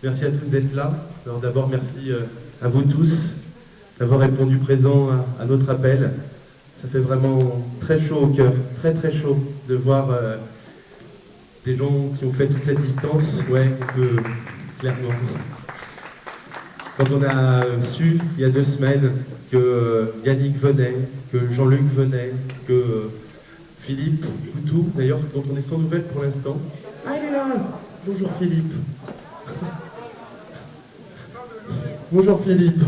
Merci à tous d'être là. Alors d'abord, merci à vous tous d'avoir répondu présent à notre appel. Ça fait vraiment très chaud au cœur, très très chaud de voir des gens qui ont fait toute cette distance. Ouais, clairement. Quand on a su il y a 2 semaines que Yannick venait, que Jean-Luc venait, que Philippe Coutou, d'ailleurs, dont on est sans nouvelles pour l'instant. Ah, il est là. Bonjour Philippe. Bonjour Philippe.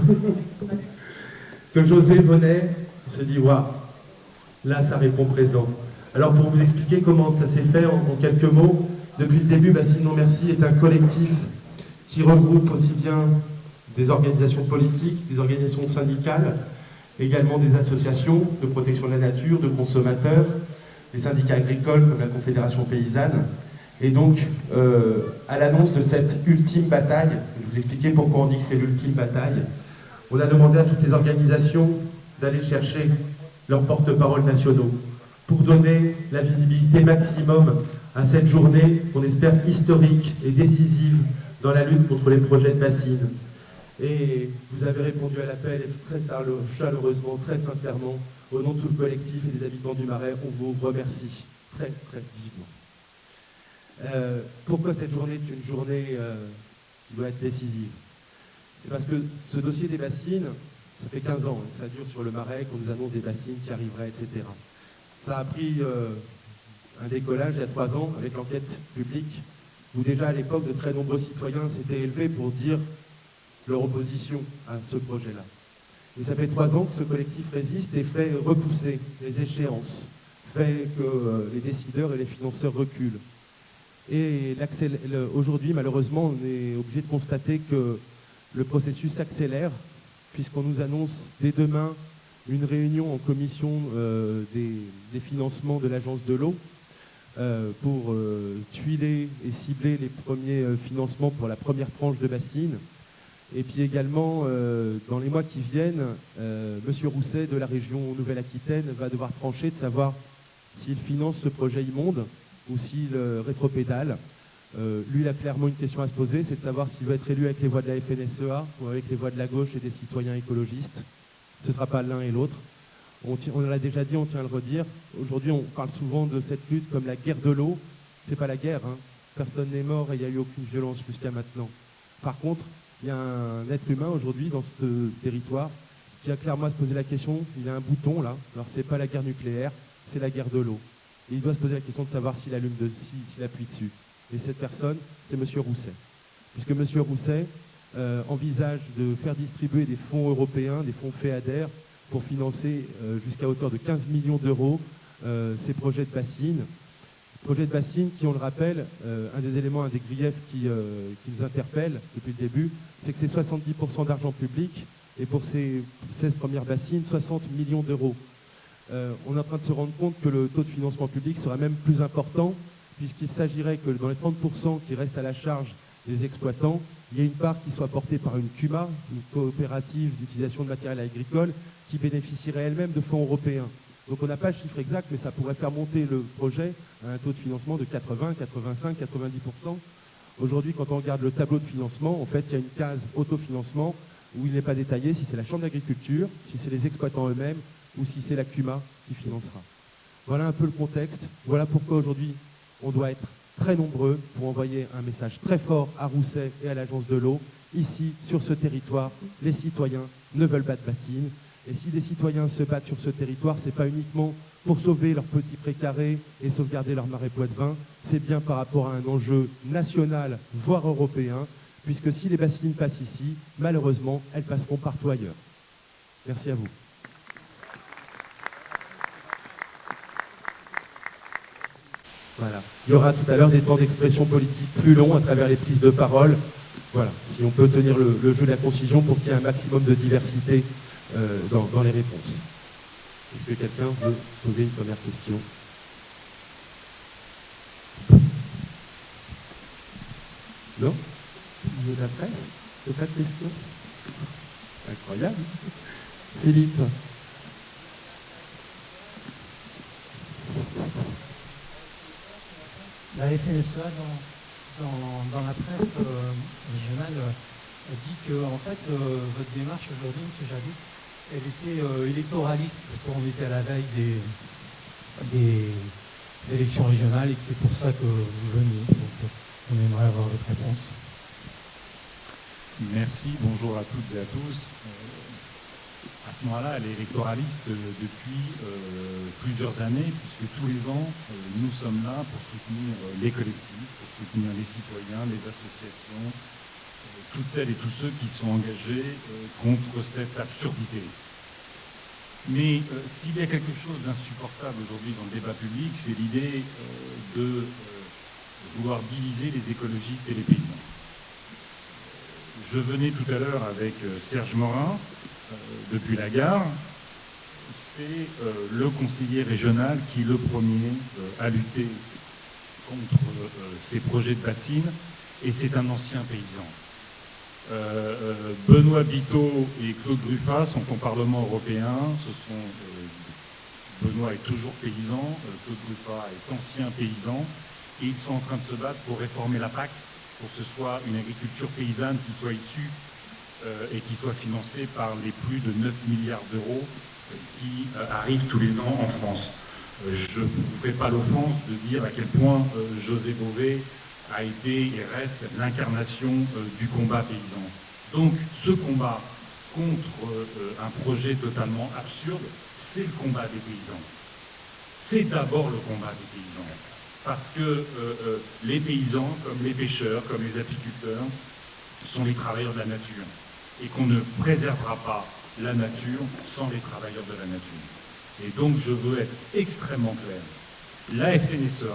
Que José venait, on se dit, waouh, là ça répond présent. Alors pour vous expliquer comment ça s'est fait en quelques mots, depuis le début, Bassine Non Merci est un collectif qui regroupe aussi bien des organisations politiques, des organisations syndicales, également des associations de protection de la nature, de consommateurs, des syndicats agricoles comme la Confédération paysanne. Et donc, à l'annonce de cette ultime bataille, je vais vous expliquer pourquoi on dit que c'est l'ultime bataille, on a demandé à toutes les organisations d'aller chercher leurs porte-parole nationaux pour donner la visibilité maximum à cette journée qu'on espère historique et décisive dans la lutte contre les projets de bassines. Et vous avez répondu à l'appel très chaleureusement, très sincèrement, au nom de tout le collectif et des habitants du Marais, on vous remercie très très vivement. Pourquoi cette journée est une journée qui doit être décisive? C'est parce que ce dossier des bassines, ça fait 15 ans que ça dure sur le Marais, qu'on nous annonce des bassines qui arriveraient, etc. Ça a pris un décollage il y a 3 ans avec l'enquête publique, où déjà à l'époque de très nombreux citoyens s'étaient élevés pour dire leur opposition à ce projet-là. Et ça fait 3 ans que ce collectif résiste et fait repousser les échéances, fait que les décideurs et les financeurs reculent. Et aujourd'hui, malheureusement, on est obligé de constater que le processus s'accélère, puisqu'on nous annonce dès demain une réunion en commission des financements de l'Agence de l'eau pour tuiler et cibler les premiers financements pour la première tranche de bassines. Et puis également, dans les mois qui viennent, M. Rousset de la région Nouvelle-Aquitaine va devoir trancher de savoir s'il finance ce projet immonde ou s'il rétropédale. Lui, il a clairement une question à se poser, c'est de savoir s'il veut être élu avec les voix de la FNSEA ou avec les voix de la gauche et des citoyens écologistes. Ce ne sera pas l'un et l'autre. On l'a déjà dit, on tient à le redire. Aujourd'hui, on parle souvent de cette lutte comme la guerre de l'eau. Ce n'est pas la guerre, hein. Personne n'est mort et il n'y a eu aucune violence jusqu'à maintenant. Par contre, il y a un être humain aujourd'hui dans ce territoire qui a clairement à se poser la question, il a un bouton là, alors c'est pas la guerre nucléaire, c'est la guerre de l'eau. Et il doit se poser la question de savoir s'il appuie dessus. Et cette personne, c'est M. Rousset. Puisque M. Rousset envisage de faire distribuer des fonds européens, des fonds FEADER, pour financer jusqu'à hauteur de 15 millions d'euros ces projets de bassines. Projets de bassines qui, on le rappelle, un des griefs qui nous interpelle depuis le début, c'est que c'est 70% d'argent public et pour ces 16 premières bassines, 60 millions d'euros. On est en train de se rendre compte que le taux de financement public sera même plus important puisqu'il s'agirait que dans les 30% qui restent à la charge des exploitants, il y ait une part qui soit portée par une CUMA, une coopérative d'utilisation de matériel agricole, qui bénéficierait elle-même de fonds européens. Donc on n'a pas le chiffre exact, mais ça pourrait faire monter le projet à un taux de financement de 80, 85, 90%. Aujourd'hui, quand on regarde le tableau de financement, en fait, il y a une case autofinancement où il n'est pas détaillé si c'est la Chambre d'agriculture, si c'est les exploitants eux-mêmes ou si c'est la CUMA qui financera. Voilà un peu le contexte. Voilà pourquoi aujourd'hui, on doit être très nombreux pour envoyer un message très fort à Rousset et à l'Agence de l'eau. Ici, sur ce territoire, les citoyens ne veulent pas de bassines. Et si des citoyens se battent sur ce territoire, ce n'est pas uniquement pour sauver leurs petits précarés et sauvegarder leur marais poitevin, c'est bien par rapport à un enjeu national, voire européen, puisque si les bassines passent ici, malheureusement, elles passeront partout ailleurs. Merci à vous. Voilà. Il y aura tout à l'heure des temps d'expression politique plus longs à travers les prises de parole. Voilà. Si on peut tenir le jeu de la concision pour qu'il y ait un maximum de diversité dans les réponses. Est-ce que quelqu'un veut poser une première question? Non? Au niveau de la presse? Pas de questions? Incroyable. Philippe. La FNSEA dans la presse régionale dit que en fait votre démarche aujourd'hui, M. Jadot, elle était électoraliste parce qu'on était à la veille des élections régionales et que c'est pour ça que vous veniez. Donc on aimerait avoir votre réponse. Merci, bonjour à toutes et à tous. À ce moment-là, elle est électoraliste depuis plusieurs années, puisque tous les ans, nous sommes là pour soutenir les collectifs, pour soutenir les citoyens, les associations, toutes celles et tous ceux qui sont engagés contre cette absurdité. Mais s'il y a quelque chose d'insupportable aujourd'hui dans le débat public, c'est l'idée de vouloir diviser les écologistes et les paysans. Je venais tout à l'heure avec Serge Morin, depuis la gare. C'est le conseiller régional qui, le premier, a lutté contre ces projets de bassines, et c'est un ancien paysan. Benoît Biteau et Claude Gruffat sont au Parlement européen. Benoît est toujours paysan, Claude Gruffat est ancien paysan, et ils sont en train de se battre pour réformer la PAC, pour que ce soit une agriculture paysanne qui soit issue et qui soit financée par les plus de 9 milliards d'euros qui arrivent tous les ans en France. Je ne vous fais pas l'offense de dire à quel point José Bové a été et reste l'incarnation du combat paysan. Donc ce combat contre un projet totalement absurde, c'est le combat des paysans. C'est d'abord le combat des paysans. Parce que les paysans, comme les pêcheurs, comme les apiculteurs, sont les travailleurs de la nature. Et qu'on ne préservera pas la nature sans les travailleurs de la nature. Et donc je veux être extrêmement clair. La FNSEA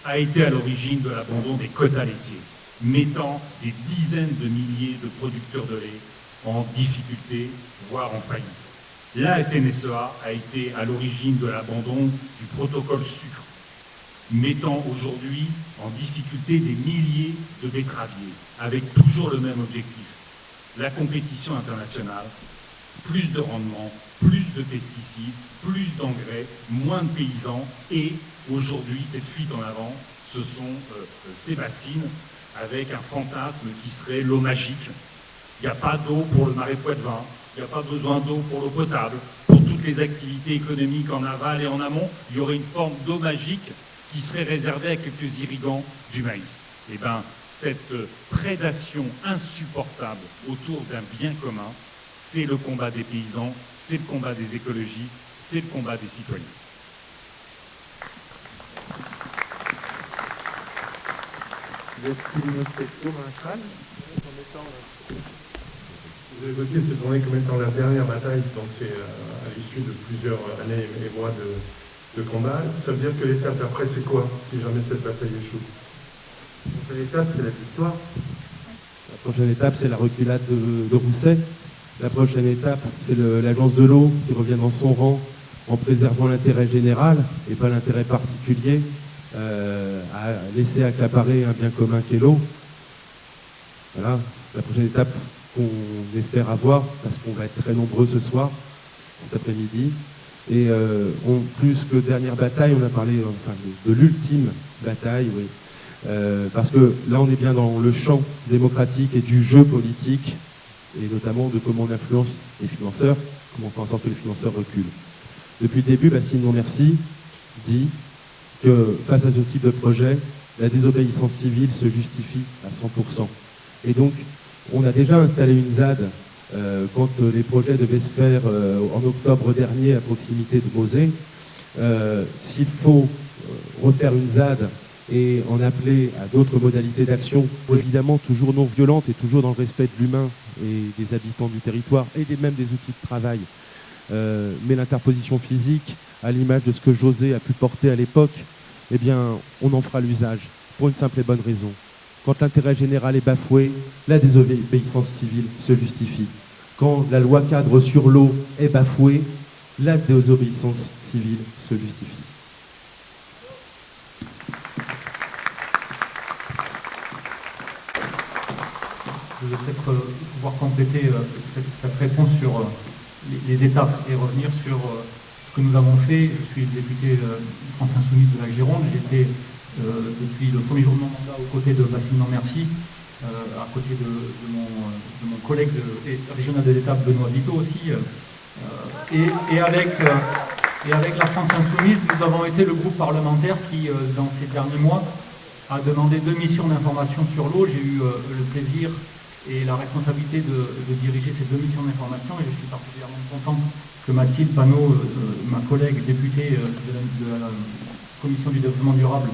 a été à l'origine de l'abandon des quotas laitiers, mettant des dizaines de milliers de producteurs de lait en difficulté, voire en faillite. La FNSEA a été à l'origine de l'abandon du protocole sucre, mettant aujourd'hui en difficulté des milliers de betteraviers, avec toujours le même objectif, la compétition internationale, plus de rendement, plus de pesticides, plus d'engrais, moins de paysans, et aujourd'hui, cette fuite en avant, ce sont ces bassines, avec un fantasme qui serait l'eau magique. Il n'y a pas d'eau pour le marais Poitevin, il n'y a pas besoin d'eau pour l'eau potable, pour toutes les activités économiques en aval et en amont, il y aurait une forme d'eau magique qui serait réservée à quelques irrigants du maïs. Eh bien, cette prédation insupportable autour d'un bien commun, c'est le combat des paysans, c'est le combat des écologistes, c'est le combat des citoyens. Y a-t-il une autre question dans la salle? Vous évoquez cette journée comme étant la dernière bataille, donc c'est à l'issue de plusieurs années et mois de combat. Ça veut dire que l'étape d'après, c'est quoi, si jamais cette bataille échoue? La prochaine étape, c'est la victoire. La prochaine étape, c'est la reculade de Rousset. La prochaine étape, c'est l'agence de l'eau qui revient dans son rang en préservant l'intérêt général et pas l'intérêt particulier, à laisser accaparer un bien commun qu'est l'eau. Voilà, la prochaine étape qu'on espère avoir, parce qu'on va être très nombreux ce soir, cet après-midi. Et plus que dernière bataille, on a parlé de l'ultime bataille, oui. Parce que là, on est bien dans le champ démocratique et du jeu politique, et notamment de comment on influence les financeurs, comment on fait en sorte que les financeurs reculent. Depuis le début, Bassine Non Merci dit que face à ce type de projet, la désobéissance civile se justifie à 100%. Et donc, on a déjà installé une ZAD quand les projets devaient se faire en octobre dernier à proximité de Mosée. S'il faut refaire une ZAD et en appeler à d'autres modalités d'action, évidemment toujours non violentes et toujours dans le respect de l'humain et des habitants du territoire et même des outils de travail, mais l'interposition physique, à l'image de ce que José a pu porter à l'époque, eh bien, on en fera l'usage, pour une simple et bonne raison. Quand l'intérêt général est bafoué, la désobéissance civile se justifie. Quand la loi cadre sur l'eau est bafouée, la désobéissance civile se justifie. Je vais peut-être pouvoir compléter cette réponse sur les étapes et revenir sur ce que nous avons fait. Je suis le député France Insoumise de la Gironde. J'étais depuis le premier jour de mon mandat aux côtés de Bassim Merci, à côté de mon collègue régional de l'étape Benoît Vito aussi, et avec la France Insoumise, nous avons été le groupe parlementaire qui, dans ces derniers mois, a demandé 2 missions d'information sur l'eau. J'ai eu le plaisir et la responsabilité de diriger ces 2 missions d'information, et je suis particulièrement content que Mathilde Panot, ma collègue députée de la Commission du développement durable,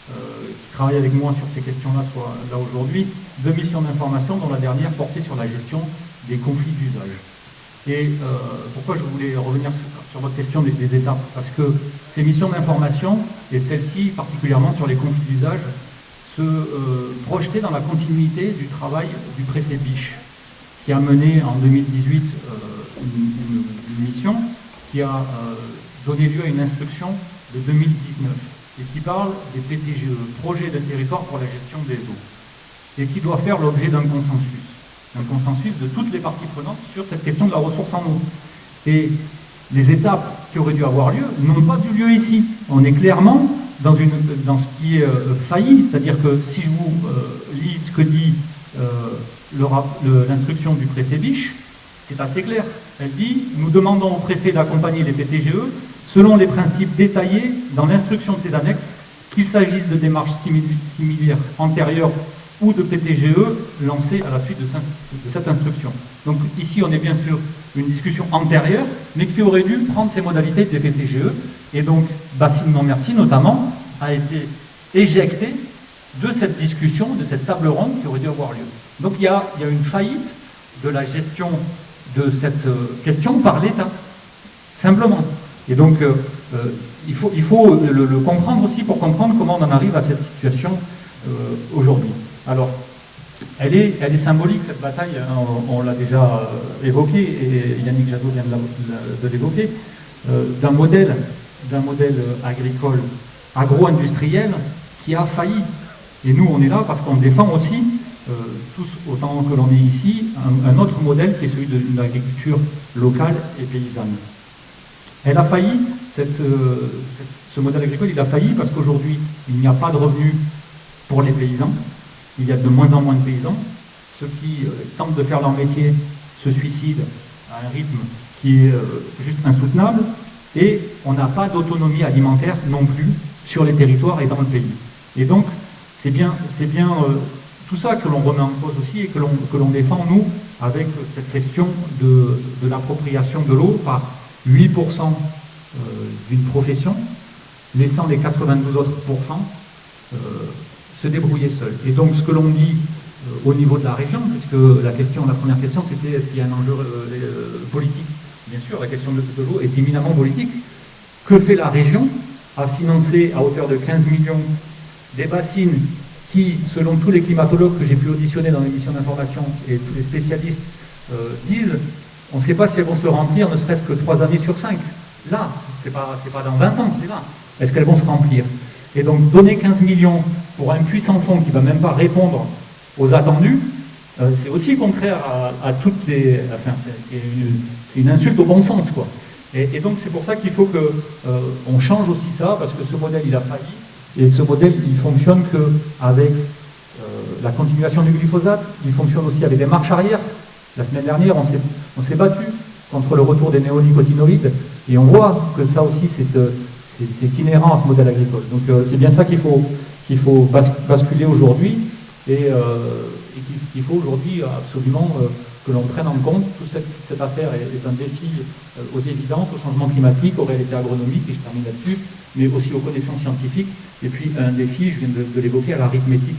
qui travaille avec moi sur ces questions-là, soit là aujourd'hui. 2 missions d'information, dont la dernière portait sur la gestion des conflits d'usage. Et pourquoi je voulais revenir sur votre question des étapes? Parce que ces missions d'information, et celles-ci particulièrement sur les conflits d'usage, se projetaient dans la continuité du travail du préfet Biche, qui a mené en 2018 une mission qui a donné lieu à une instruction de 2019 et qui parle des PTGE, projets de territoire pour la gestion des eaux, et qui doit faire l'objet d'un consensus de toutes les parties prenantes sur cette question de la ressource en eau. Et les étapes qui auraient dû avoir lieu n'ont pas eu lieu ici. On est clairement dans ce qui est failli, c'est-à-dire que si je vous lis ce que dit l'instruction du préfet Biche, c'est assez clair. Elle dit « Nous demandons au préfet d'accompagner les PTGE selon les principes détaillés dans l'instruction de ces annexes, qu'il s'agisse de démarches similaires antérieures ou de PTGE lancées à la suite de cette instruction. » Donc ici, on est bien sûr une discussion antérieure, mais qui aurait dû prendre ces modalités des PTGE. Et donc, Bassim Merci, notamment, a été éjecté de cette discussion, de cette table ronde qui aurait dû avoir lieu. Donc il y a une faillite de la gestion de cette question par l'État, simplement. Et donc, il faut le comprendre aussi pour comprendre comment on en arrive à cette situation aujourd'hui. Alors, elle est symbolique, cette bataille, hein, on l'a déjà évoquée, et Yannick Jadot vient de l'évoquer, d'un modèle agricole, agro-industriel qui a failli. Et nous, on est là parce qu'on défend aussi, tous autant que l'on est ici, un autre modèle qui est celui d'une agriculture locale et paysanne. Elle a failli, ce modèle agricole, il a failli parce qu'aujourd'hui, il n'y a pas de revenus pour les paysans. Il y a de moins en moins de paysans. Ceux qui tentent de faire leur métier se suicident à un rythme qui est juste insoutenable. Et on n'a pas d'autonomie alimentaire non plus sur les territoires et dans le pays. Et donc, c'est bien tout ça que l'on remet en cause aussi et que l'on défend, nous, avec cette question de l'appropriation de l'eau par 8% d'une profession, laissant les 92 autres pourcents se débrouiller seuls. Et donc, ce que l'on dit au niveau de la région, puisque la première question, c'était est-ce qu'il y a un enjeu politique? Bien sûr, la question de l'eau est éminemment politique. Que fait la région à financer à hauteur de 15 millions des bassines qui, selon tous les climatologues que j'ai pu auditionner dans l'émission d'information et tous les spécialistes, disent on ne sait pas si elles vont se remplir, ne serait-ce que 3 années sur 5. Là, c'est pas dans 20 ans, c'est là. Est-ce qu'elles vont se remplir? Et donc, donner 15 millions pour un puits sans fond qui ne va même pas répondre aux attendus, c'est aussi contraire à toutes les... Enfin, c'est une insulte au bon sens, quoi. Et donc, c'est pour ça qu'il faut qu'on change aussi ça, parce que ce modèle, il a failli. Et ce modèle, il fonctionne qu'avec la continuation du glyphosate, il fonctionne aussi avec des marches arrière. La semaine dernière, on s'est battu contre le retour des néonicotinoïdes, et on voit que ça aussi, c'est inhérent à ce modèle agricole. Donc c'est bien ça qu'il faut basculer aujourd'hui, et qu'il faut aujourd'hui absolument que l'on prenne en compte. Toute cette affaire est un défi aux évidences, au changement climatique, aux réalités agronomiques, et je termine là-dessus, mais aussi aux connaissances scientifiques, et puis un défi, je viens de l'évoquer, à l'arithmétique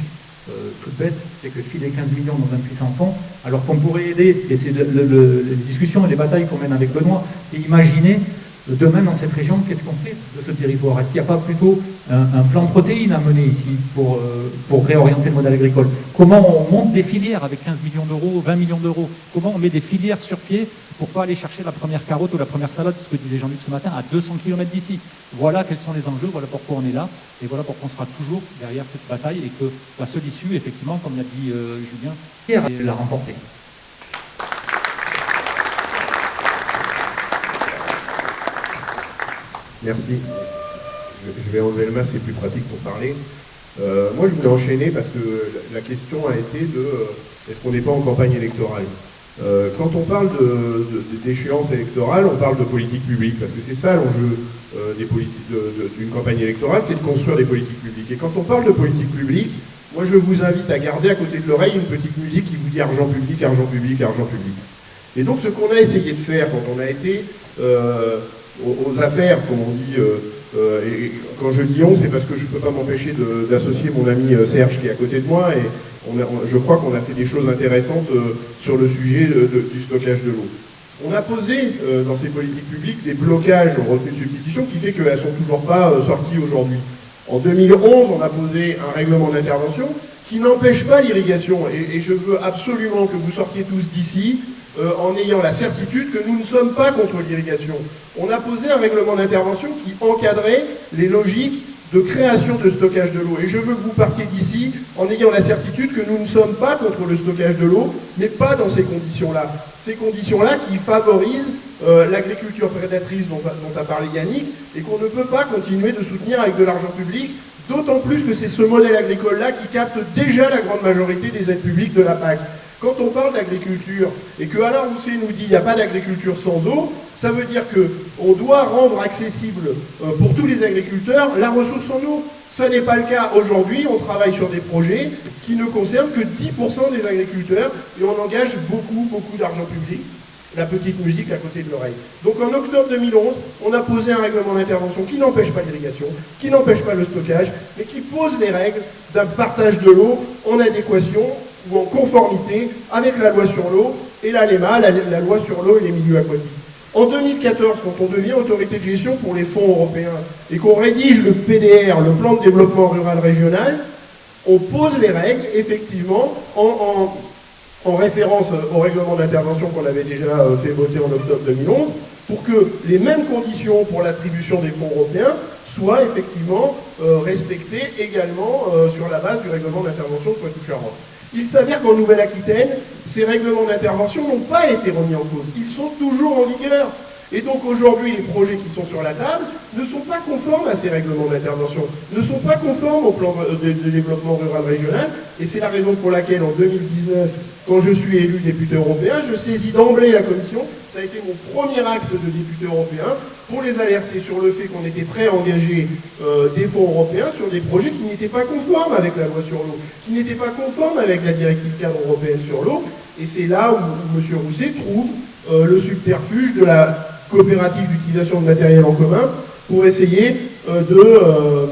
toute bête, c'est que filer 15 millions dans un puits sans fond, alors qu'on pourrait aider, et c'est les discussions et les batailles qu'on mène avec Benoît, c'est imaginer demain dans cette région, qu'est-ce qu'on fait de ce territoire? Est-ce qu'il n'y a pas plutôt un plan de protéines à mener ici pour réorienter le modèle agricole? Comment on monte des filières avec 15 millions d'euros, 20 millions d'euros? Comment on met des filières sur pied pour ne pas aller chercher la première carotte ou la première salade, ce que disait Jean-Luc ce matin, à 200 km d'ici? Voilà quels sont les enjeux, voilà pourquoi on est là, et voilà pourquoi on sera toujours derrière cette bataille, et que la seule issue, effectivement, comme l'a dit Julien, c'est la remporter. Merci. Je vais enlever le masque, c'est plus pratique pour parler. Moi, je voulais enchaîner parce que la question a été de est-ce qu'on n'est pas en campagne électorale? Quand on parle d'échéance électorale, on parle de politique publique, parce que c'est ça l'enjeu d'une campagne électorale, c'est de construire des politiques publiques. Et quand on parle de politique publique, moi je vous invite à garder à côté de l'oreille une petite musique qui vous dit argent public, argent public, argent public. Et donc ce qu'on a essayé de faire quand on a été aux affaires, comme on dit, et quand je dis on, c'est parce que je ne peux pas m'empêcher d'associer mon ami Serge qui est à côté de moi, et je crois qu'on a fait des choses intéressantes sur le sujet du stockage de l'eau. On a posé dans ces politiques publiques des blocages en retenue de substitution qui fait qu'elles ne sont toujours pas sorties aujourd'hui. En 2011, on a posé un règlement d'intervention qui n'empêche pas l'irrigation. Et je veux absolument que vous sortiez tous d'ici en ayant la certitude que nous ne sommes pas contre l'irrigation. On a posé un règlement d'intervention qui encadrait les logiques de création de stockage de l'eau. Et je veux que vous partiez d'ici en ayant la certitude que nous ne sommes pas contre le stockage de l'eau, mais pas dans ces conditions-là. Ces conditions-là qui favorisent l'agriculture prédatrice dont a parlé Yannick, et qu'on ne peut pas continuer de soutenir avec de l'argent public, d'autant plus que c'est ce modèle agricole-là qui capte déjà la grande majorité des aides publiques de la PAC. Quand on parle d'agriculture, et que Alain Rousset nous dit qu'il n'y a pas d'agriculture sans eau, ça veut dire qu'on doit rendre accessible pour tous les agriculteurs la ressource en eau. Ça n'est pas le cas aujourd'hui. On travaille sur des projets qui ne concernent que 10% des agriculteurs et on engage beaucoup, beaucoup d'argent public. La petite musique à côté de l'oreille. Donc en octobre 2011, on a posé un règlement d'intervention qui n'empêche pas l'irrigation, qui n'empêche pas le stockage, mais qui pose les règles d'un partage de l'eau en adéquation ou en conformité avec la loi sur l'eau et la LEMA, la loi sur l'eau et les milieux aquatiques. En 2014, quand on devient autorité de gestion pour les fonds européens et qu'on rédige le PDR, le plan de développement rural régional, on pose les règles, effectivement, en référence au règlement d'intervention qu'on avait déjà fait voter en octobre 2011, pour que les mêmes conditions pour l'attribution des fonds européens soient effectivement respectées également sur la base du règlement d'intervention de Poitou-Charentes. Il s'avère qu'en Nouvelle-Aquitaine, ces règlements d'intervention n'ont pas été remis en cause. Ils sont toujours en vigueur. Et donc aujourd'hui, les projets qui sont sur la table ne sont pas conformes à ces règlements d'intervention, ne sont pas conformes au plan de développement rural régional. Et c'est la raison pour laquelle, en 2019, quand je suis élu député européen, je saisis d'emblée la Commission. Ça a été mon premier acte de député européen pour les alerter sur le fait qu'on était prêt à engager des fonds européens sur des projets qui n'étaient pas conformes avec la loi sur l'eau, qui n'étaient pas conformes avec la directive cadre européenne sur l'eau. Et c'est là où M. Rousset trouve le subterfuge de la coopérative d'utilisation de matériel en commun pour essayer de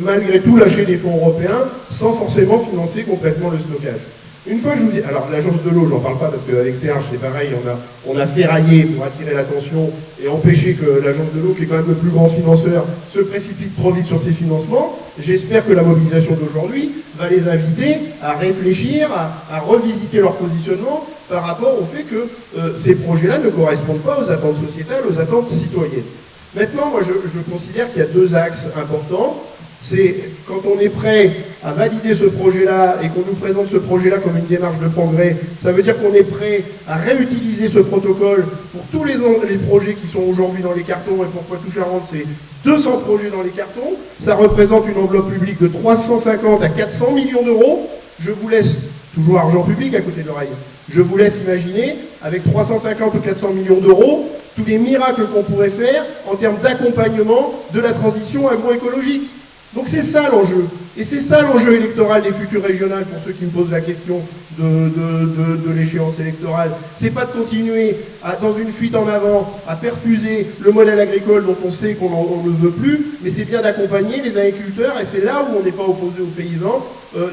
malgré tout lâcher les fonds européens sans forcément financer complètement le stockage. Une fois que je vous dis, alors l'agence de l'eau, j'en parle pas parce qu'avec Serge c'est pareil, on a ferraillé pour attirer l'attention et empêcher que l'agence de l'eau, qui est quand même le plus grand financeur, se précipite trop vite sur ses financements. J'espère que la mobilisation d'aujourd'hui va les inviter à réfléchir, à revisiter leur positionnement par rapport au fait que ces projets-là ne correspondent pas aux attentes sociétales, aux attentes citoyennes. Maintenant, moi je considère qu'il y a deux axes importants. C'est quand on est prêt à valider ce projet-là et qu'on nous présente ce projet-là comme une démarche de progrès, ça veut dire qu'on est prêt à réutiliser ce protocole pour tous les projets qui sont aujourd'hui dans les cartons, et pour Poitou-Charentes, c'est 200 projets dans les cartons. Ça représente une enveloppe publique de 350 à 400 millions d'euros. Je vous laisse, toujours argent public à côté de l'oreille, je vous laisse imaginer, avec 350 ou 400 millions d'euros, tous les miracles qu'on pourrait faire en termes d'accompagnement de la transition agroécologique. Donc c'est ça l'enjeu. Et c'est ça l'enjeu électoral des futures régionales, pour ceux qui me posent la question de l'échéance électorale. C'est pas de continuer dans une fuite en avant à perfuser le modèle agricole dont on sait qu'on ne veut plus, mais c'est bien d'accompagner les agriculteurs, et c'est là où on n'est pas opposé aux paysans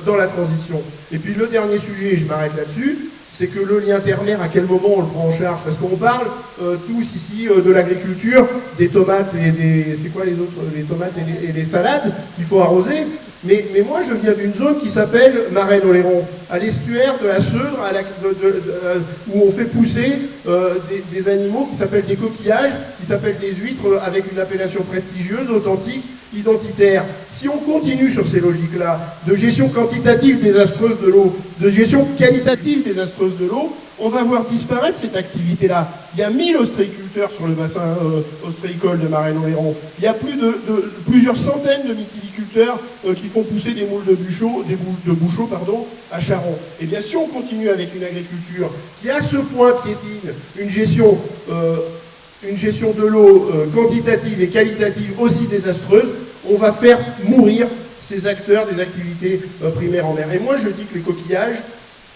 dans la transition. Et puis le dernier sujet, et je m'arrête là-dessus, c'est que le lien terre-mer, à quel moment on le prend en charge? Parce qu'on parle tous ici de l'agriculture, des tomates et c'est quoi les autres? Les tomates et les salades qu'il faut arroser. Mais moi, je viens d'une zone qui s'appelle Marais-Oléron, à l'estuaire de la Seudre, où on fait pousser des animaux qui s'appellent des coquillages, qui s'appellent des huîtres avec une appellation prestigieuse, authentique, identitaire. Si on continue sur ces logiques-là, de gestion quantitative désastreuse de l'eau, de gestion qualitative désastreuse de l'eau, on va voir disparaître cette activité-là. Il y a 1000 ostréiculteurs sur le bassin ostréicole de Marennes-Oléron. Il y a plusieurs centaines de mytiliculteurs qui font pousser des moules de bouchot, à Charon. Et bien, si on continue avec une agriculture qui à ce point piétine une gestion de l'eau quantitative et qualitative aussi désastreuse, on va faire mourir ces acteurs des activités primaires en mer. Et moi, je dis que les coquillages,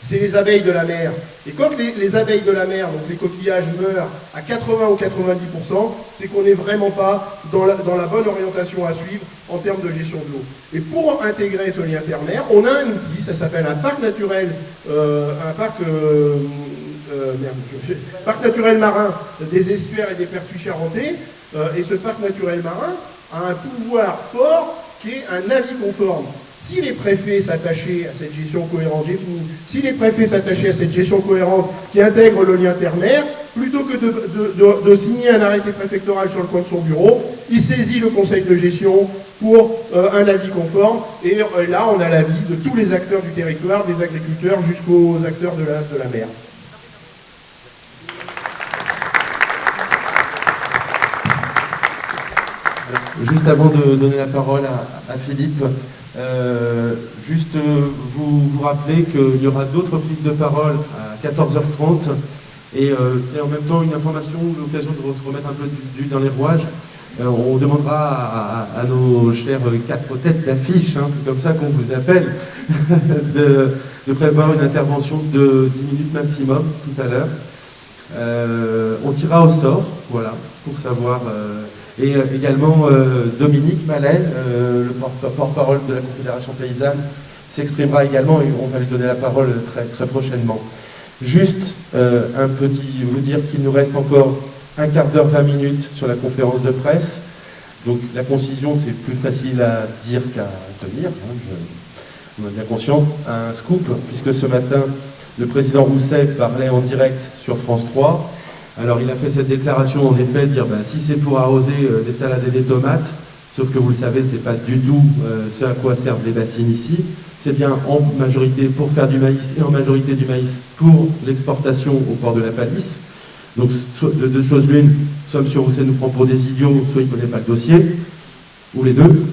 c'est les abeilles de la mer. Et quand les abeilles de la mer, donc les coquillages, meurent à 80 ou 90%, c'est qu'on n'est vraiment pas dans la bonne orientation à suivre en termes de gestion de l'eau. Et pour intégrer ce lien terre-mer, on a un outil, ça s'appelle un parc naturel, parc naturel marin des estuaires et des pertuis charentais. Et ce parc naturel marin a un pouvoir fort qui est un avis conforme. Si les préfets s'attachaient à cette gestion cohérente, si les préfets s'attachaient à cette gestion cohérente qui intègre le lien terre-mer, plutôt que de signer un arrêté préfectoral sur le coin de son bureau, il saisit le conseil de gestion pour un avis conforme, et là on a l'avis de tous les acteurs du territoire, des agriculteurs jusqu'aux acteurs de la mer. Juste avant de donner la parole à Philippe, juste vous rappeler qu'il y aura d'autres prises de parole à 14h30 et c'est en même temps une information, l'occasion de se remettre un peu d'huile dans les rouages. On demandera à nos chères 4 têtes d'affiche, hein, c'est comme ça qu'on vous appelle, de prévoir une intervention de 10 minutes maximum tout à l'heure. On tirera au sort, voilà, pour savoir... Et également Dominique Mallet, le porte-parole de la Confédération Paysanne, s'exprimera également et on va lui donner la parole très, très prochainement. Juste vous dire qu'il nous reste encore un quart d'heure, 20 minutes sur la conférence de presse. Donc la concision, c'est plus facile à dire qu'à tenir, hein, on a bien conscience. Un scoop, puisque ce matin, le président Rousset parlait en direct sur France 3. Alors il a fait cette déclaration en effet, dire si c'est pour arroser des salades et des tomates, sauf que vous le savez, c'est pas du tout ce à quoi servent les bassines ici, c'est bien en majorité pour faire du maïs et en majorité du maïs pour l'exportation au port de la Palisse. Donc de deux choses l'une, soit M. Rousset nous prend pour des idiots, soit il ne connaît pas le dossier, ou les deux.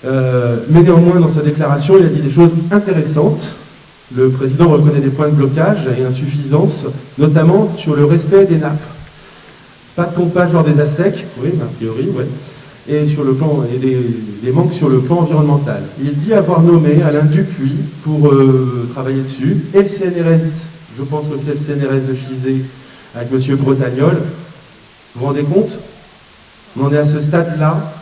Mais néanmoins, dans sa déclaration, il a dit des choses intéressantes. Le président reconnaît des points de blocage et insuffisances, notamment sur le respect des nappes. Pas de pompage lors des ASSEC, oui, a priori, ouais. Et sur le plan, et des manques sur le plan environnemental. Il dit avoir nommé Alain Dupuis pour travailler dessus, et le CNRS, je pense que c'est le CNRS de Chizé, avec M. Bretagnol. Vous vous rendez compte? On en est à ce stade-là,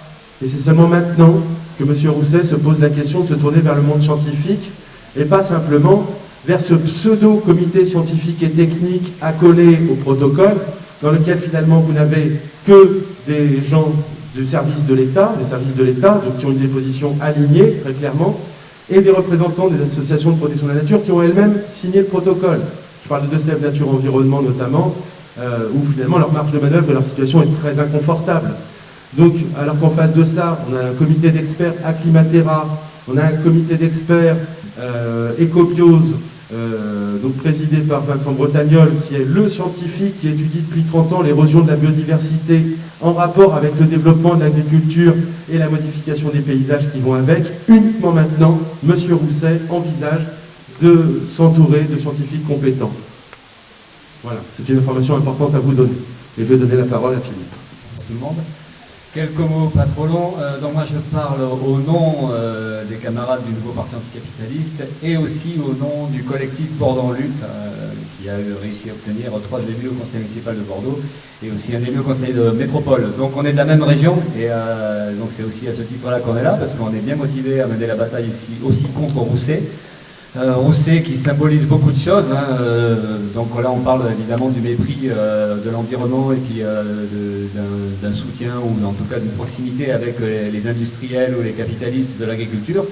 et c'est seulement maintenant que M. Rousset se pose la question de se tourner vers le monde scientifique, et pas simplement vers ce pseudo-comité scientifique et technique accolé au protocole, dans lequel finalement vous n'avez que des gens du service de l'État, donc qui ont une déposition alignée, très clairement, et des représentants des associations de protection de la nature qui ont elles-mêmes signé le protocole. Je parle de DECEV Nature Environnement notamment, où finalement leur marge de manœuvre et leur situation est très inconfortable. Donc, alors qu'en face de ça, on a un comité d'experts Acclimatera, on a un comité d'experts Ecobiose, donc présidé par Vincent Bretagnol, qui est le scientifique qui étudie depuis 30 ans l'érosion de la biodiversité en rapport avec le développement de l'agriculture et la modification des paysages qui vont avec. Uniquement maintenant, M. Rousset envisage de s'entourer de scientifiques compétents. Voilà, c'est une information importante à vous donner. Et je vais donner la parole à Philippe. Pour tout le monde. Quelques mots, pas trop longs. Donc moi je parle au nom des camarades du nouveau parti anticapitaliste et aussi au nom du collectif Bordeaux en lutte qui a réussi à obtenir 3 élus au conseil municipal de Bordeaux et aussi un élu au conseil de métropole. Donc on est de la même région et donc c'est aussi à ce titre-là qu'on est là parce qu'on est bien motivé à mener la bataille ici aussi contre Rousset. Rousset qui symbolise beaucoup de choses, hein, donc là on parle évidemment du mépris de l'environnement et puis d'un soutien ou en tout cas d'une proximité avec les industriels ou les capitalistes de l'agriculture.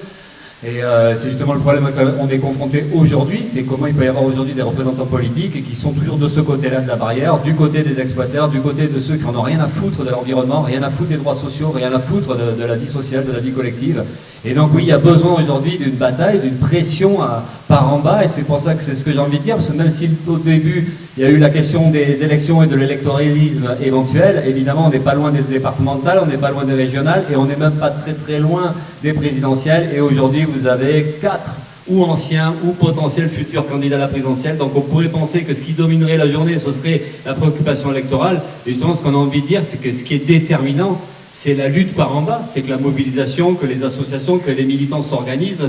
Et c'est justement le problème auquel on est confronté aujourd'hui, c'est comment il peut y avoir aujourd'hui des représentants politiques et qui sont toujours de ce côté-là de la barrière, du côté des exploiteurs, du côté de ceux qui n'en ont rien à foutre de l'environnement, rien à foutre des droits sociaux, rien à foutre de la vie sociale, de la vie collective. Et donc oui, il y a besoin aujourd'hui d'une bataille, d'une pression par en bas, et c'est pour ça que c'est ce que j'ai envie de dire, parce que même si au début il y a eu la question des élections et de l'électoralisme éventuel, évidemment on n'est pas loin des départementales, on n'est pas loin des régionales, et on n'est même pas très très loin des présidentielles, et aujourd'hui vous avez 4 ou anciens ou potentiels futurs candidats à la présidentielle, donc on pourrait penser que ce qui dominerait la journée, ce serait la préoccupation électorale, et justement ce qu'on a envie de dire, c'est que ce qui est déterminant, c'est la lutte par en bas, c'est que la mobilisation, que les associations, que les militants s'organisent,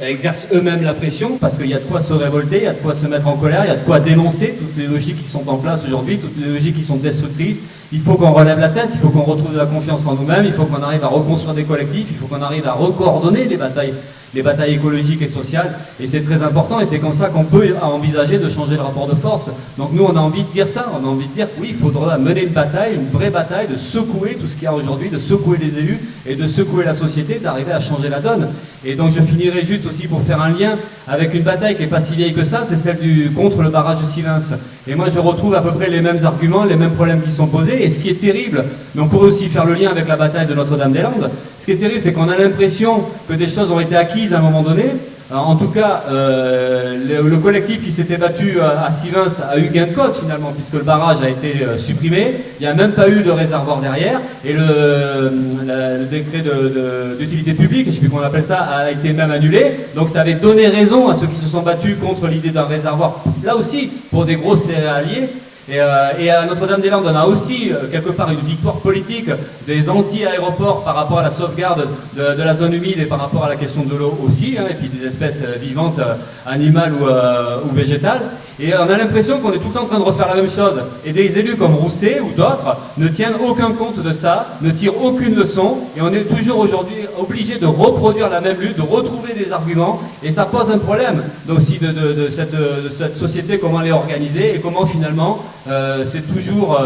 exercent eux-mêmes la pression, parce qu'il y a de quoi se révolter, il y a de quoi se mettre en colère, il y a de quoi dénoncer toutes les logiques qui sont en place aujourd'hui, toutes les logiques qui sont destructrices. Il faut qu'on relève la tête, il faut qu'on retrouve de la confiance en nous-mêmes, il faut qu'on arrive à reconstruire des collectifs, il faut qu'on arrive à recoordonner les batailles écologiques et sociales, et c'est très important, et c'est comme ça qu'on peut envisager de changer le rapport de force. Donc nous, on a envie de dire ça, on a envie de dire que oui, il faudra mener une bataille, une vraie bataille, de secouer tout ce qu'il y a aujourd'hui, de secouer les élus, et de secouer la société, d'arriver à changer la donne. Et donc je finirai juste aussi pour faire un lien avec une bataille qui n'est pas si vieille que ça, c'est celle contre le barrage de Sivens. Et moi je retrouve à peu près les mêmes arguments, les mêmes problèmes qui sont posés, et ce qui est terrible, mais on pourrait aussi faire le lien avec la bataille de Notre-Dame-des-Landes, ce qui est terrible, c'est qu'on a l'impression que des choses ont été acquises à un moment donné. En tout cas, le collectif qui s'était battu à Sivens a eu gain de cause finalement, puisque le barrage a été supprimé, il n'y a même pas eu de réservoir derrière, et le décret d'utilité publique, je ne sais plus comment on appelle ça, a été même annulé, donc ça avait donné raison à ceux qui se sont battus contre l'idée d'un réservoir, là aussi, pour des gros céréaliers. Et à Notre-Dame-des-Landes, on a aussi quelque part une victoire politique des anti-aéroports par rapport à la sauvegarde de la zone humide et par rapport à la question de l'eau aussi, hein, et puis des espèces vivantes, animales ou végétales. Et on a l'impression qu'on est tout le temps en train de refaire la même chose. Et des élus comme Rousset ou d'autres ne tiennent aucun compte de ça, ne tirent aucune leçon, et on est toujours aujourd'hui obligé de reproduire la même lutte, de retrouver des arguments, et ça pose un problème aussi de cette société, comment elle est organisée, et comment finalement c'est toujours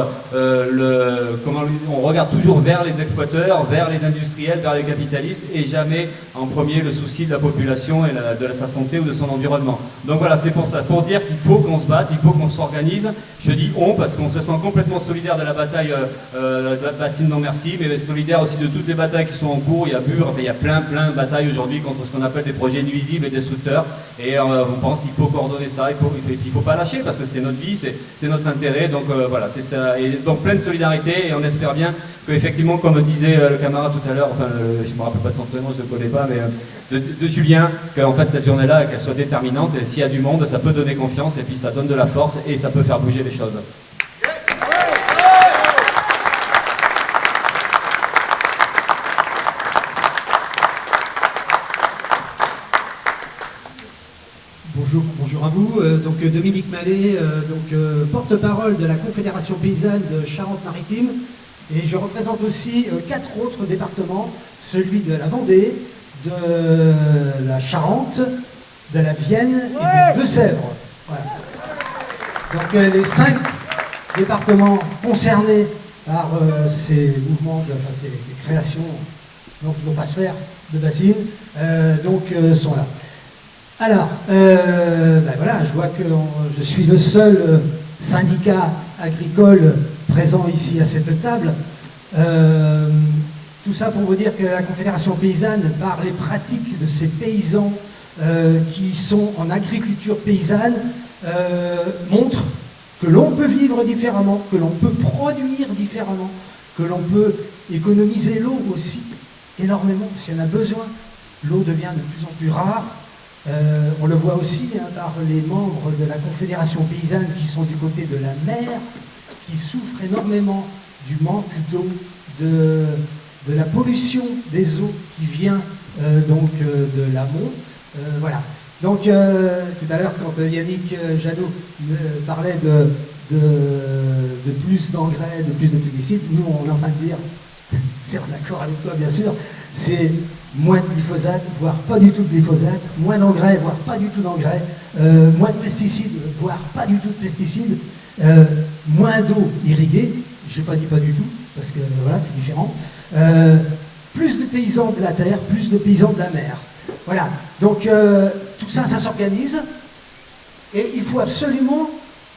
comment on regarde toujours vers les exploiteurs, vers les industriels, vers les capitalistes, et jamais en premier le souci de la population et de sa santé ou de son environnement. Donc voilà, c'est pour ça, pour dire qu'il faut qu'on se batte, il faut qu'on s'organise. Je dis on parce qu'on se sent complètement solidaire de la bataille de la bassine non merci, mais solidaire aussi de toutes les batailles qui sont en cours. Il y a Bure, il y a plein de batailles aujourd'hui contre ce qu'on appelle des projets nuisibles et destructeurs, et on pense qu'il faut coordonner ça, il faut pas lâcher parce que c'est notre vie, c'est notre intérêt, donc voilà, c'est ça, et donc pleine solidarité, et on espère bien qu'effectivement, comme disait le camarade tout à l'heure, enfin je ne me rappelle pas de son prénom, je ne le connais pas, mais de Julien, qu'en fait cette journée-là, qu'elle soit déterminante, et s'il y a du monde, ça peut donner confiance, et puis ça donne de la force, et ça peut faire bouger les choses. Bonjour à vous. Donc Dominique Mallet, porte-parole de la Confédération paysanne de Charente-Maritime, et je représente aussi 4 autres départements, celui de la Vendée, de la Charente, de la Vienne et des Deux-Sèvres. Voilà. Donc les 5 départements concernés par ces mouvements, ces créations, donc non pas sphères de bassines, sont là. Alors, voilà, je vois que je suis le seul syndicat agricole présent ici à cette table. Tout ça pour vous dire que la Confédération paysanne, par les pratiques de ces paysans qui sont en agriculture paysanne, montre que l'on peut vivre différemment, que l'on peut produire différemment, que l'on peut économiser l'eau aussi énormément, parce qu'il y en a besoin. L'eau devient de plus en plus rare. On le voit aussi par les membres de la Confédération paysanne qui sont du côté de la mer, qui souffrent énormément du manque d'eau, de la pollution des eaux qui vient de l'amont. Voilà. Donc tout à l'heure, quand Yannick Jadot me parlait de plus d'engrais, de plus de pesticides, nous on est en train de dire, c'est en accord avec toi bien sûr, c'est moins de glyphosate, voire pas du tout de glyphosate, moins d'engrais, voire pas du tout d'engrais, moins de pesticides, voire pas du tout de pesticides, moins d'eau irriguée, je n'ai pas dit pas du tout, parce que voilà, c'est différent, plus de paysans de la terre, plus de paysans de la mer. Voilà, donc tout ça, ça s'organise, et il faut absolument,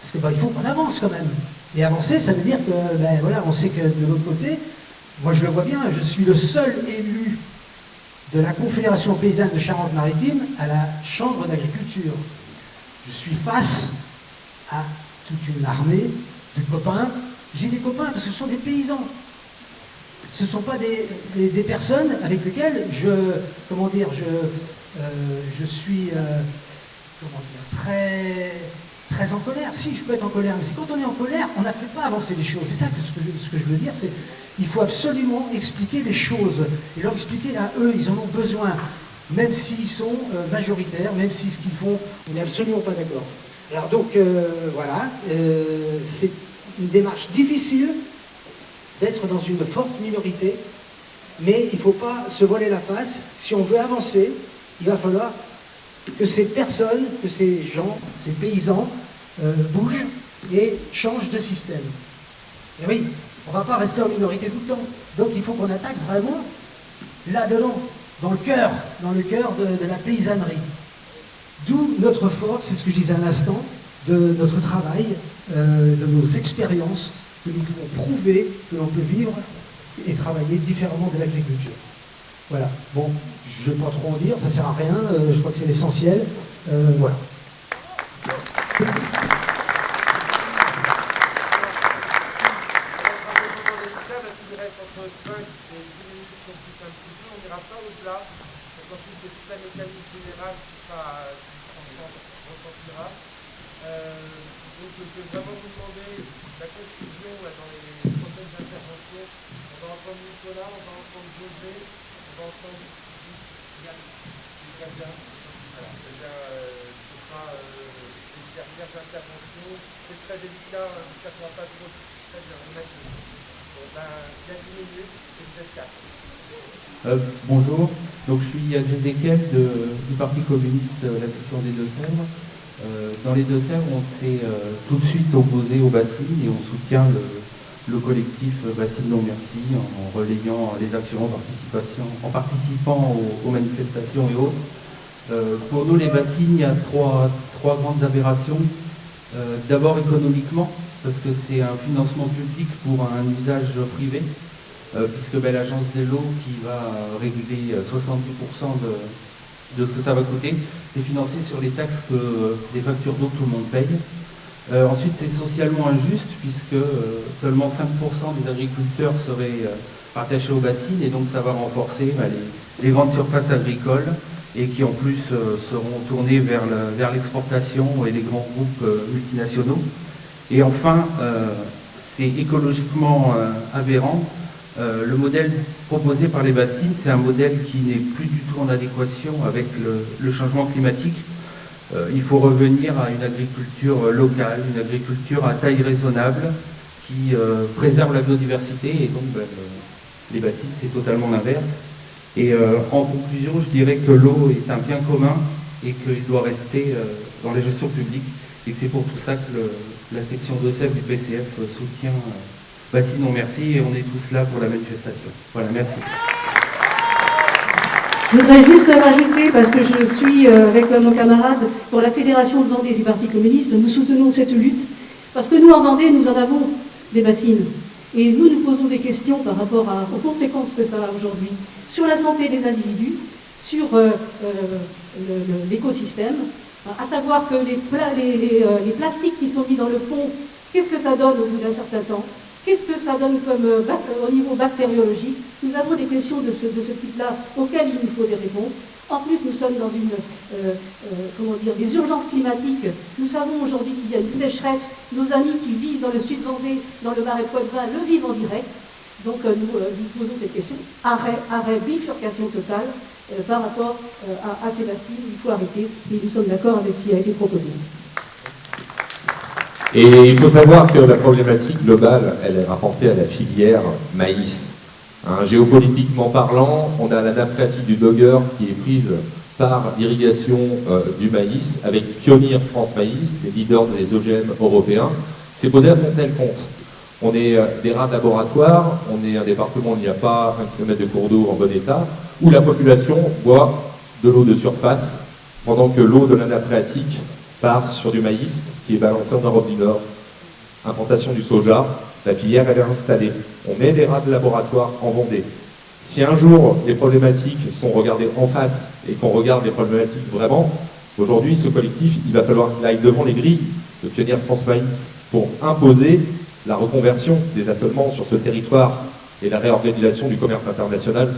parce que il faut qu'on avance quand même. Et avancer, ça veut dire que, voilà, on sait que de l'autre côté, moi je le vois bien, je suis le seul élu de la Confédération paysanne de Charente-Maritime à la Chambre d'agriculture. Je suis face à toute une armée de copains. J'ai des copains parce que ce sont des paysans. Ce ne sont pas des personnes avec lesquelles je suis très en colère. Si, je peux être en colère, mais quand on est en colère, on ne fait pas avancer les choses. C'est ça ce que je veux dire, c'est qu'il faut absolument expliquer les choses et leur expliquer à eux, ils en ont besoin, même s'ils sont majoritaires, même si ce qu'ils font, on n'est absolument pas d'accord. Alors donc, voilà, c'est une démarche difficile d'être dans une forte minorité, mais il ne faut pas se voiler la face. Si on veut avancer, il va falloir que ces personnes, que ces gens, ces paysans bougent et changent de système. Et oui, on ne va pas rester en minorité tout le temps. Donc il faut qu'on attaque vraiment là-dedans, dans le cœur de la paysannerie. D'où notre force, c'est ce que je disais à l'instant, de notre travail, de nos expériences, que nous pouvons prouver que l'on peut vivre et travailler différemment de l'agriculture. Voilà. Bon, je ne vais pas trop en dire, ça ne sert à rien, je crois que c'est l'essentiel. Voilà. Donc je peux vraiment vous demander la conclusion là, dans les prochaines interventions. On va entendre Nicolas, on va entendre José, on va entendre Yann. Très bien. Voilà, ce sera les dernières interventions. C'est très délicat, ça ne va pas trop. Très bien, on a tout. Bon, il y a 10 minutes et vous êtes 4. Bonjour, donc je suis Yann Jezekiel du Parti communiste, la section des Deux-Sèvres. Dans les Deux-Sèvres, on s'est tout de suite opposé aux bassines et on soutient le collectif Bassines Non Merci en relayant les actions en participant aux manifestations et autres. Pour nous, les bassines, il y a trois grandes aberrations. D'abord économiquement, parce que c'est un financement public pour un usage privé, puisque l'agence de l'eau qui va régler 70% de ce que ça va coûter, c'est financé sur les taxes des factures d'eau que tout le monde paye. Ensuite, c'est socialement injuste, puisque seulement 5% des agriculteurs seraient rattachés aux bassines, et donc ça va renforcer les grandes surfaces agricoles, et qui en plus seront tournées vers l'exportation et les grands groupes multinationaux. Et enfin, c'est écologiquement aberrant. Le modèle proposé par les bassines, c'est un modèle qui n'est plus du tout en adéquation avec le changement climatique. Il faut revenir à une agriculture locale, une agriculture à taille raisonnable, qui préserve la biodiversité, et donc les bassines, c'est totalement l'inverse. Et en conclusion, je dirais que l'eau est un bien commun et qu'il doit rester dans la gestion publique, et que c'est pour tout ça que la section Deux-Sèvres du PCF soutient Bassines Non Merci, et on est tous là pour la manifestation. Voilà, merci. Je voudrais juste rajouter, parce que je suis avec mon camarade pour la Fédération de Vendée du Parti communiste, nous soutenons cette lutte, parce que nous en Vendée, nous en avons des bassines. Et nous nous posons des questions par rapport aux conséquences que ça a aujourd'hui sur la santé des individus, sur l'écosystème, à savoir que les plastiques qui sont mis dans le fond, qu'est-ce que ça donne au bout d'un certain temps? Qu'est-ce que ça donne comme au niveau bactériologique? Nous avons des questions de ce type-là auxquelles il nous faut des réponses. En plus, nous sommes dans des urgences climatiques. Nous savons aujourd'hui qu'il y a une sécheresse. Nos amis qui vivent dans le sud Vendée, dans le Marais Poitevin, le vivent en direct. Donc nous posons cette question. Arrêt, bifurcation totale par rapport à ces bassines. Il faut arrêter. Et nous sommes d'accord avec ce qui a été proposé. Et il faut savoir que la problématique globale, elle est rapportée à la filière maïs. Géopolitiquement parlant, on a la nappe phréatique du Dogger qui est prise par l'irrigation du maïs, avec Pionnier France Maïs, les leaders des OGM européens. C'est posé à Fontenay-le-Comte. On est des rats de on est un département où il n'y a pas un kilomètre de cours d'eau en bon état, où la population boit de l'eau de surface, pendant que l'eau de la nappe phréatique part sur du maïs qui est balancé en Europe du Nord. Implantation du soja, la filière elle est installée. On met des rats de laboratoire en Vendée. Si un jour les problématiques sont regardées en face et qu'on regarde les problématiques vraiment, aujourd'hui ce collectif, il va falloir qu'il aille devant les grilles de Pionnière France Maïs pour imposer la reconversion des assolements sur ce territoire et la réorganisation du commerce international.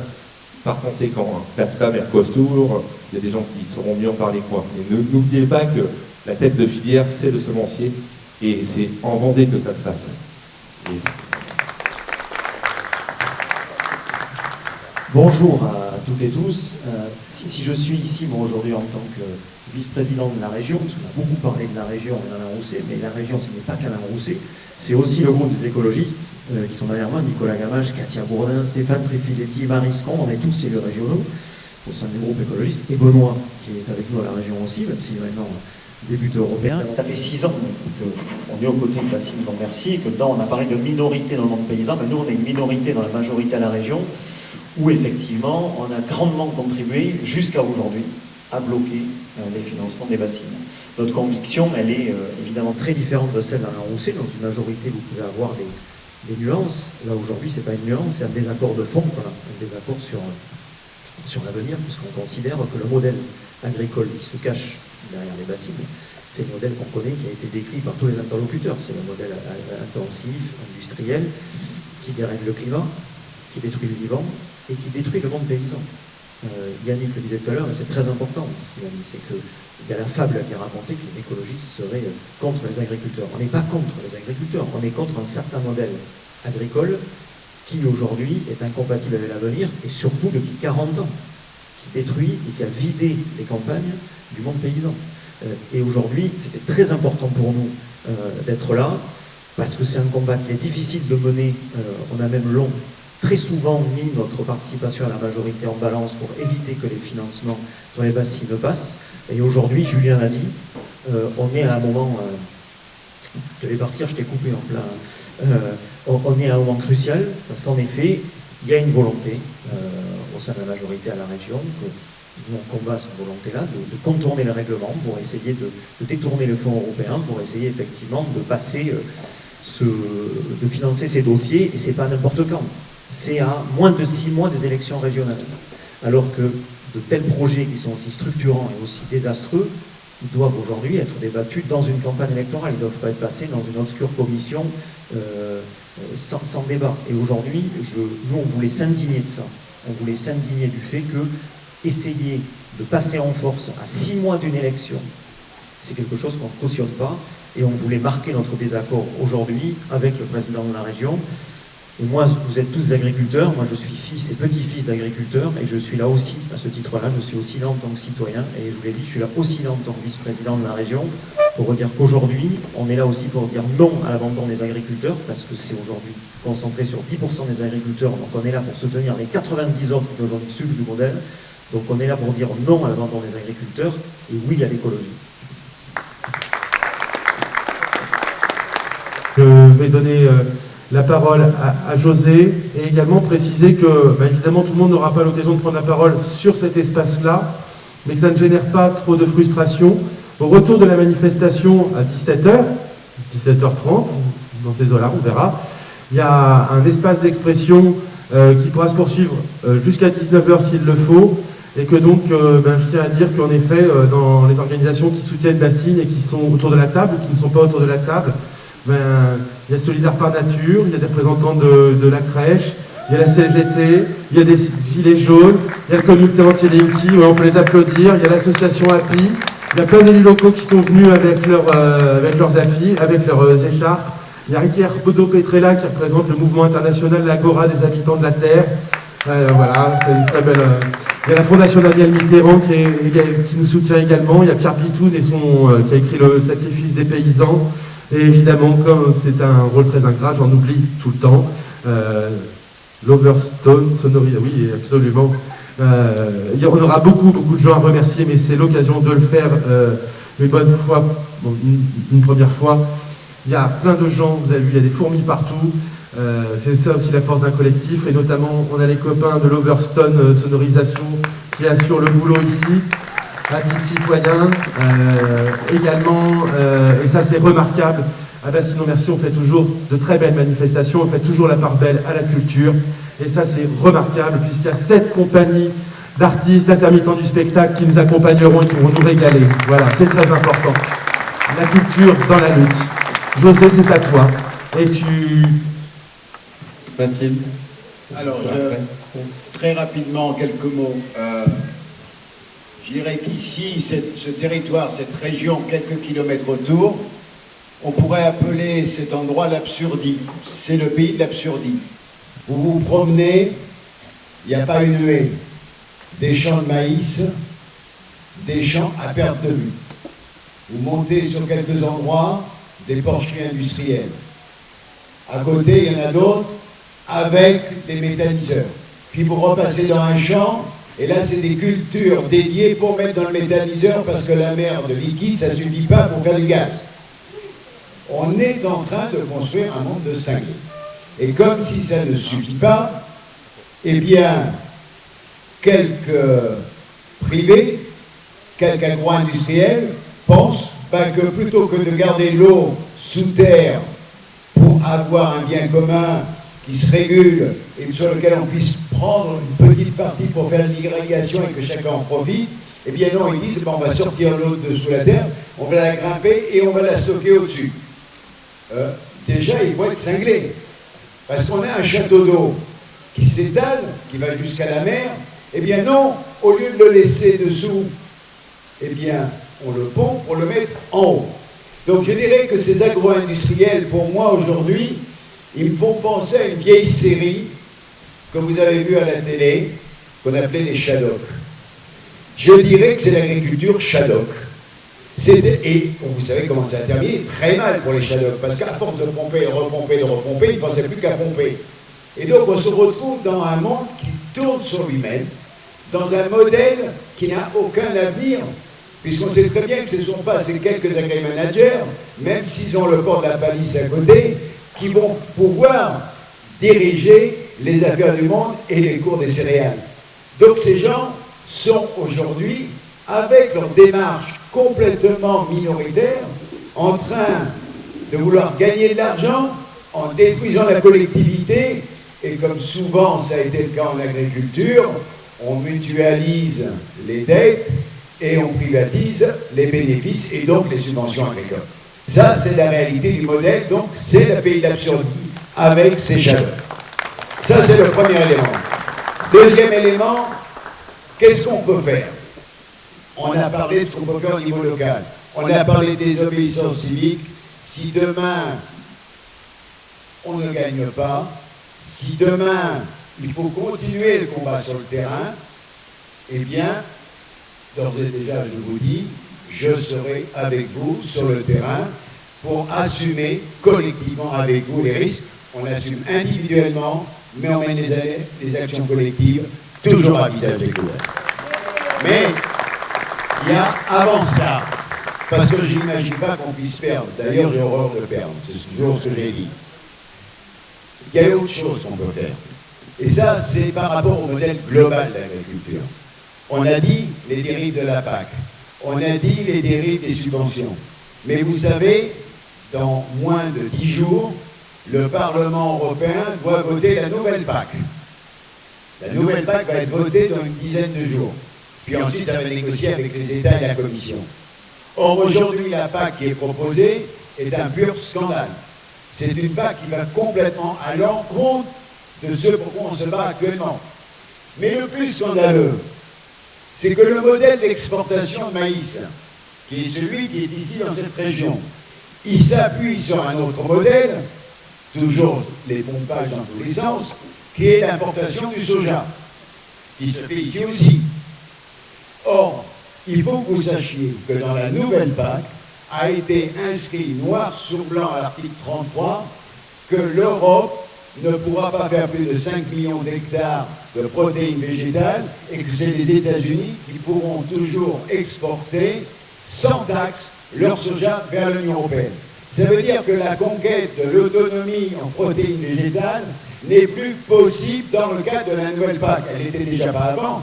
Par conséquent, CAFTA, Mercosur, il y a des gens qui sauront mieux en parler que moi. Mais n'oubliez pas que la tête de filière, c'est le semencier, et c'est en Vendée que ça se passe. Bonjour à toutes et tous. Si je suis ici, moi aujourd'hui en tant que vice-président de la région, parce qu'on a beaucoup parlé de la région et d'Alain Rousset, mais la région ce n'est pas qu'Alain Rousset, c'est aussi le groupe des écologistes qui sont derrière moi, Nicolas Gamache, Katia Bourdin, Stéphane Trifiletti, Marie Scon, on est tous élus régionaux au sein du groupe écologiste, et Benoît qui est avec nous à la région aussi, même s'il est maintenant député européen. Ça fait 6 ans qu'on est aux côtés de Bassine Merci, et que dedans on a parlé de minorité dans le monde paysan, mais nous on est une minorité dans la majorité à la région, où effectivement on a grandement contribué jusqu'à aujourd'hui à bloquer les financements des bassines. Notre conviction, elle est évidemment très différente de celle d'Alain Rousset. Dans une majorité, vous pouvez avoir des nuances. Là aujourd'hui, c'est pas une nuance, c'est un désaccord de fond, voilà, un désaccord sur l'avenir, puisqu'on considère que le modèle agricole qui se cache derrière les bassines, c'est le modèle qu'on connaît, qui a été décrit par tous les interlocuteurs. C'est le modèle intensif, industriel, qui dérègle le climat, qui détruit le vivant et qui détruit le monde paysan. Yannick le disait tout à l'heure, et c'est très important, c'est qu'il y a la fable qui a raconté que les écologistes seraient contre les agriculteurs. On n'est pas contre les agriculteurs, on est contre un certain modèle agricole qui aujourd'hui est incompatible avec l'avenir, et surtout depuis 40 ans, qui détruit et qui a vidé les campagnes du monde paysan. Et aujourd'hui, c'était très important pour nous d'être là, parce que c'est un combat qui est difficile de mener. On a même très souvent mis notre participation à la majorité en balance pour éviter que les financements sur les bassines passent. Et aujourd'hui, Julien l'a dit, on est à un moment... je devais partir, je t'ai coupé en plein... on est à un moment crucial, parce qu'en effet, il y a une volonté au sein de la majorité à la région, que nous on combat cette volonté-là, de contourner le règlement pour essayer de détourner le fonds européen, pour essayer effectivement de passer... de financer ces dossiers, et c'est pas n'importe quand. C'est à moins de 6 mois des élections régionales. Alors que de tels projets qui sont aussi structurants et aussi désastreux, ils doivent aujourd'hui être débattus dans une campagne électorale. Ils ne doivent pas être passés dans une obscure commission sans débat. Et aujourd'hui, nous, on voulait s'indigner de ça. On voulait s'indigner du fait que essayer de passer en force à 6 mois d'une élection, c'est quelque chose qu'on ne cautionne pas. Et on voulait marquer notre désaccord aujourd'hui avec le président de la région. Et moi, vous êtes tous agriculteurs, moi je suis fils et petit-fils d'agriculteurs, et je suis là aussi, à ce titre-là, je suis aussi là en tant que citoyen, et je vous l'ai dit, je suis là aussi là en tant que vice-président de la région, pour dire qu'aujourd'hui, on est là aussi pour dire non à l'abandon des agriculteurs, parce que c'est aujourd'hui concentré sur 10% des agriculteurs, donc on est là pour soutenir les 90 autres qui aujourd'hui suivent du modèle, donc on est là pour dire non à l'abandon des agriculteurs, et oui à l'écologie. Je vais donner la parole à José et également préciser que, évidemment, tout le monde n'aura pas l'occasion de prendre la parole sur cet espace-là, mais que ça ne génère pas trop de frustration. Au retour de la manifestation à 17h, 17h30, dans ces eaux-là, on verra, il y a un espace d'expression qui pourra se poursuivre jusqu'à 19h s'il le faut, et que donc, je tiens à dire qu'en effet, dans les organisations qui soutiennent Bassine et qui sont autour de la table ou qui ne sont pas autour de la table, il y a Solidaires par Nature, il y a des représentants de la crèche, il y a la CGT, il y a des gilets jaunes, il y a le comité anti-Linky, on peut les applaudir, il y a l'association API, il y a plein d'élus locaux qui sont venus avec leurs affiches, avec leurs écharpes. Il y a Ricky Bodo-Petrella qui représente le mouvement international l'Agora des habitants de la Terre. Voilà, c'est une très belle... Il y a la Fondation Daniel Mitterrand qui nous soutient également. Il y a Pierre Bitoun qui a écrit Le sacrifice des paysans. Et évidemment, comme c'est un rôle très ingrat, j'en oublie tout le temps. L'Overstone, Sonorité, oui, absolument. Il y aura beaucoup de gens à remercier, mais c'est l'occasion de le faire une bonne fois, une première fois. Il y a plein de gens, vous avez vu, il y a des fourmis partout. C'est ça aussi la force d'un collectif, et notamment on a les copains de l'Overstone Sonorisation qui assure le boulot ici, à titre citoyen également, et ça c'est remarquable. Ah ben sinon merci, on fait toujours de très belles manifestations, on fait toujours la part belle à la culture, et ça c'est remarquable puisqu'il y a 7 compagnies d'artistes, d'intermittents du spectacle qui nous accompagneront et qui vont nous régaler. Voilà, c'est très important. La culture dans la lutte. José, c'est à toi. Et tu... Mathilde. Alors, très rapidement, quelques mots. Je dirais qu'ici, ce territoire, cette région, quelques kilomètres autour, on pourrait appeler cet endroit l'Absurdie. C'est le pays de l'Absurdie. Vous vous promenez, il n'y a pas une haie. Des champs de maïs, des champs à perte de vue. Vous montez sur quelques endroits, des porcheries industrielles. À côté, il y en a d'autres avec des méthaniseurs. Puis vous repassez dans un champ, et là, c'est des cultures dédiées pour mettre dans le méthaniseur parce que la merde liquide, ça ne suffit pas pour faire du gaz. On est en train de construire un monde de cinglés. Et comme si ça ne suffit pas, eh bien, quelques privés, quelques agro-industriels pensent que plutôt que de garder l'eau sous terre pour avoir un bien commun qui se régule et sur lequel on puisse prendre une petite partie pour faire l'irrigation et que chacun en profite, eh bien non, ils disent on va sortir l'eau de sous la terre, on va la grimper et on va la stocker au-dessus. Déjà, il faut être cinglé. Parce qu'on a un château d'eau qui s'étale, qui va jusqu'à la mer. Eh bien non, au lieu de le laisser dessous, eh bien, on le pompe pour le mettre en haut. Donc je dirais que ces agro-industriels, pour moi, aujourd'hui, ils me font penser à une vieille série que vous avez vue à la télé, qu'on appelait les Shadocks. Je dirais que c'est l'agriculture Shadok. Et vous savez comment ça a terminé? Très mal pour les Shadocks, parce qu'à force de pomper, de repomper, de repomper, ils ne pensaient plus qu'à pomper. Et donc on se retrouve dans un monde qui tourne sur lui-même, dans un modèle qui n'a aucun avenir, puisqu'on sait très bien que ce ne sont pas ces quelques agri-managers, même s'ils ont le port de la palisse à côté, qui vont pouvoir diriger les affaires du monde et les cours des céréales. Donc ces gens sont aujourd'hui, avec leur démarche complètement minoritaire, en train de vouloir gagner de l'argent en détruisant la collectivité, et comme souvent ça a été le cas en agriculture, on mutualise les dettes et on privatise les bénéfices et donc les subventions agricoles. Ça, c'est la réalité du modèle, donc c'est le pays d'absurdité avec ses chaleurs. Ça, c'est le premier élément. Deuxième élément, qu'est-ce qu'on peut faire? On a parlé de ce qu'on peut faire au niveau local. On a parlé des obéissances civiques. Si demain, on ne gagne pas, si demain, il faut continuer le combat sur le terrain, eh bien, d'ores et déjà, je vous dis, je serai avec vous sur le terrain pour assumer collectivement avec vous les risques. On assume individuellement, mais on mène des actions collectives, toujours à visage découvert. Mais il y a avant ça, parce que je n'imagine pas qu'on puisse perdre, d'ailleurs j'ai horreur de perdre, c'est toujours ce que j'ai dit. Il y a autre chose qu'on peut faire. Et ça, c'est par rapport au modèle global de l'agriculture. On a dit les dérives de la PAC, on a dit les dérives des subventions. Mais vous savez, dans moins de 10 jours, le Parlement européen doit voter la nouvelle PAC. La nouvelle PAC va être votée dans une dizaine de jours. Puis ensuite, ça va négocier avec les États et la Commission. Or, aujourd'hui, la PAC qui est proposée est un pur scandale. C'est une PAC qui va complètement à l'encontre de ce pour quoi on se bat actuellement. Mais le plus scandaleux, c'est que le modèle d'exportation de maïs, qui est celui qui est ici dans cette région, il s'appuie sur un autre modèle, toujours les pompages dans tous les sens, qui est l'importation du soja, qui se fait ici aussi. Or, il faut que vous sachiez que dans la nouvelle PAC a été inscrit noir sur blanc à l'article 33 que l'Europe ne pourra pas faire plus de 5 millions d'hectares de protéines végétales et que c'est les États-Unis qui pourront toujours exporter sans taxe leur soja vers l'Union européenne. Ça veut dire que la conquête de l'autonomie en protéines végétales n'est plus possible dans le cadre de la nouvelle PAC. Elle n'était déjà pas avant.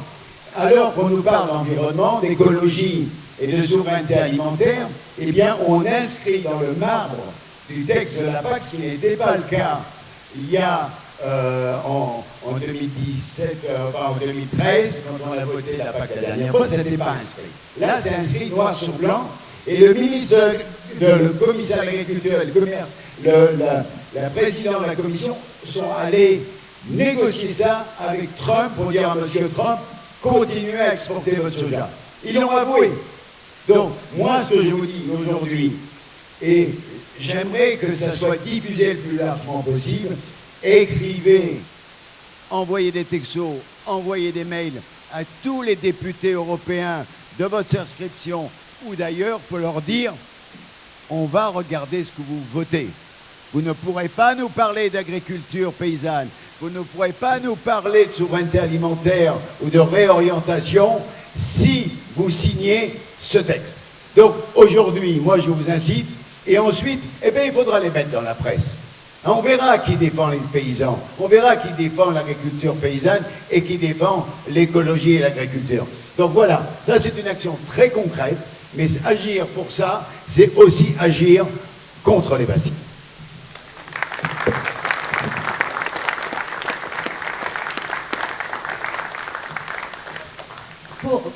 alors qu'on nous parle d'environnement, d'écologie et de souveraineté alimentaire, eh bien, on inscrit dans le marbre du texte de la PAC, ce qui n'était pas le cas il y a en 2017, en 2013, quand on a voté la PAC la dernière fois, ce n'était pas inscrit. Là, c'est inscrit noir sur blanc, et le ministre, le commissaire à l'agriculture et le commerce, la présidente de la commission sont allés négocier ça avec Trump pour dire à M. Trump, continuez à exporter votre soja. Ils l'ont avoué. Donc, moi, ce que je vous dis aujourd'hui, et j'aimerais que ça soit diffusé le plus largement possible, écrivez, envoyez des textos, envoyez des mails à tous les députés européens de votre circonscription ou d'ailleurs pour leur dire, on va regarder ce que vous votez. Vous ne pourrez pas nous parler d'agriculture paysanne, vous ne pourrez pas nous parler de souveraineté alimentaire ou de réorientation si vous signez ce texte. Donc aujourd'hui, moi je vous incite, et ensuite, eh bien, il faudra les mettre dans la presse. On verra qui défend les paysans, on verra qui défend l'agriculture paysanne et qui défend l'écologie et l'agriculture. Donc voilà, ça c'est une action très concrète, mais agir pour ça, c'est aussi agir contre les bassines.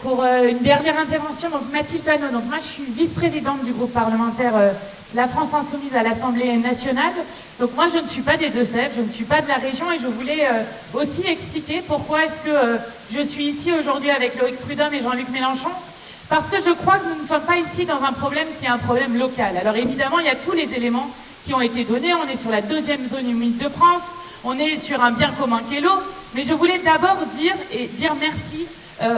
Pour une dernière intervention, donc Mathilde Panot. Donc moi, je suis vice-présidente du groupe parlementaire La France Insoumise à l'Assemblée nationale. Donc moi, je ne suis pas des Deux-Sèvres, je ne suis pas de la région, et je voulais aussi expliquer pourquoi est-ce que je suis ici aujourd'hui avec Loïc Prudhomme et Jean-Luc Mélenchon. Parce que je crois que nous ne sommes pas ici dans un problème qui est un problème local. Alors évidemment, il y a tous les éléments qui ont été donnés. On est sur la 2e zone humide de France, on est sur un bien commun qu'est l'eau. Mais je voulais d'abord dire merci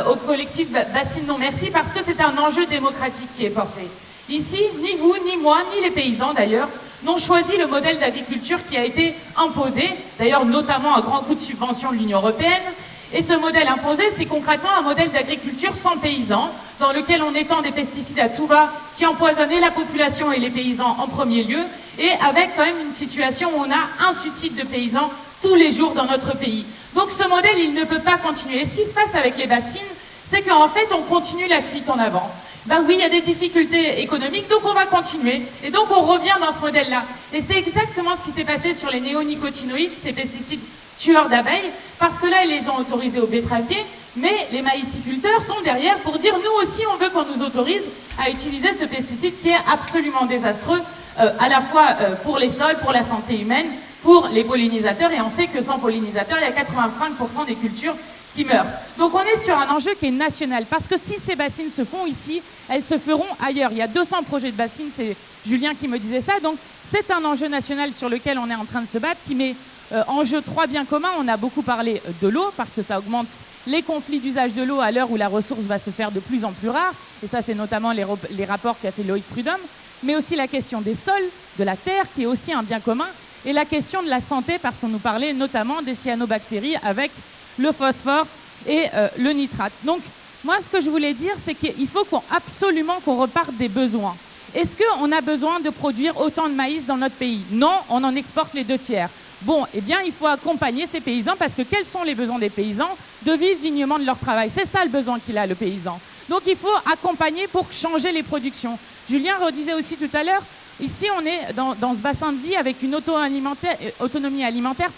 au collectif Bassines Non Merci, parce que c'est un enjeu démocratique qui est porté. Ici, ni vous, ni moi, ni les paysans d'ailleurs, n'ont choisi le modèle d'agriculture qui a été imposé, d'ailleurs notamment à grands coups de subvention de l'Union européenne. Et ce modèle imposé, c'est concrètement un modèle d'agriculture sans paysans, dans lequel on étend des pesticides à tout va, qui empoisonnent la population et les paysans en premier lieu, et avec quand même une situation où on a un suicide de paysans tous les jours dans notre pays. Donc ce modèle, il ne peut pas continuer. Et ce qui se passe avec les bassines, c'est qu'en fait, on continue la fuite en avant. Ben oui, il y a des difficultés économiques, donc on va continuer. Et donc on revient dans ce modèle-là. Et c'est exactement ce qui s'est passé sur les néonicotinoïdes, ces pesticides tueurs d'abeilles, parce que là, ils les ont autorisés aux betteraviers, mais les maïsticulteurs sont derrière pour dire, nous aussi, on veut qu'on nous autorise à utiliser ce pesticide qui est absolument désastreux, à la fois pour les sols, pour la santé humaine, pour les pollinisateurs, et on sait que sans pollinisateurs, il y a 85% des cultures qui meurent. Donc on est sur un enjeu qui est national, parce que si ces bassines se font ici, elles se feront ailleurs. Il y a 200 projets de bassines, c'est Julien qui me disait ça, donc c'est un enjeu national sur lequel on est en train de se battre, qui met en jeu 3 biens communs. On a beaucoup parlé de l'eau, parce que ça augmente les conflits d'usage de l'eau à l'heure où la ressource va se faire de plus en plus rare, et ça c'est notamment les rapports qu'a fait Loïc Prudhomme, mais aussi la question des sols, de la terre, qui est aussi un bien commun, et la question de la santé, parce qu'on nous parlait notamment des cyanobactéries avec le phosphore et le nitrate. Donc, moi, ce que je voulais dire, c'est qu'il faut absolument qu'on reparte des besoins. Est-ce qu'on a besoin de produire autant de maïs dans notre pays? Non, on en exporte les 2/3. Bon, eh bien, il faut accompagner ces paysans, parce que quels sont les besoins des paysans? De vivre dignement de leur travail. C'est ça le besoin qu'il a, le paysan. Donc, il faut accompagner pour changer les productions. Julien redisait aussi tout à l'heure, ici, on est dans ce bassin de vie avec une autonomie alimentaire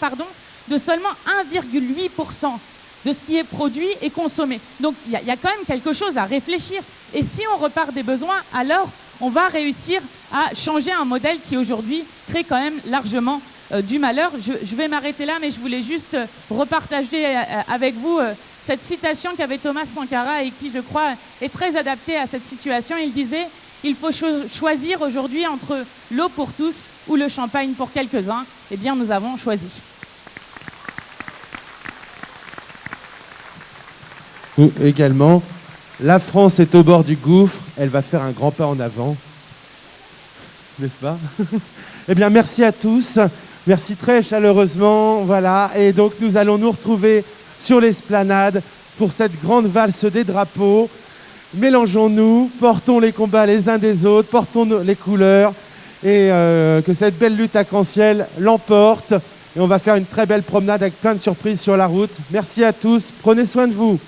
de seulement 1,8% de ce qui est produit et consommé. Donc, il y a quand même quelque chose à réfléchir. Et si on repart des besoins, alors on va réussir à changer un modèle qui, aujourd'hui, crée quand même largement du malheur. Je vais m'arrêter là, mais je voulais juste repartager avec vous cette citation qu'avait Thomas Sankara et qui, je crois, est très adaptée à cette situation. Il disait: il faut choisir aujourd'hui entre l'eau pour tous ou le champagne pour quelques-uns. Eh bien, nous avons choisi. Nous également, la France est au bord du gouffre, elle va faire un grand pas en avant. N'est-ce pas? Eh bien, merci à tous, merci très chaleureusement, voilà. Et donc, nous allons nous retrouver sur l'esplanade pour cette grande valse des drapeaux. Mélangeons-nous, portons les combats les uns des autres, portons les couleurs, et que cette belle lutte arc-en-ciel l'emporte. Et on va faire une très belle promenade avec plein de surprises sur la route. Merci à tous, prenez soin de vous.